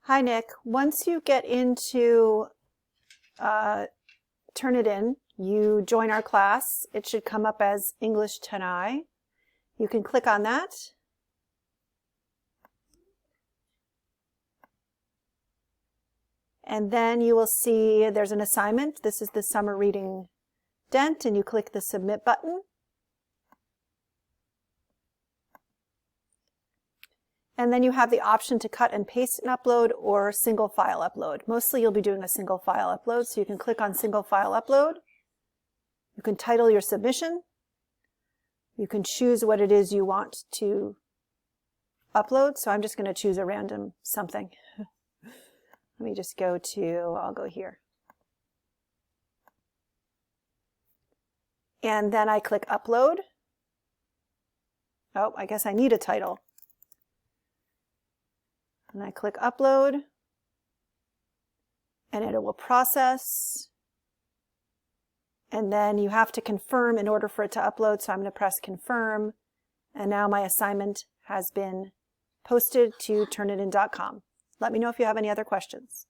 Hi, Nick. Once you get into Turnitin, you join our class. It should come up as English Tanai. You can click on that. And then you will see there's an assignment. This is the summer reading dent, and you click the submit button. And then you have the option to cut and paste and upload or single file upload. Mostly you'll be doing a single file upload, so you can click on single file upload. You can title your submission. You can choose what it is you want to upload. So I'm just going to choose a random something. Let me just go to, I'll go here. And then I click upload. Oh, I guess I need a title. And I click upload, and it will process. And then you have to confirm in order for it to upload, so I'm going to press confirm. And now my assignment has been posted to Turnitin.com. Let me know if you have any other questions.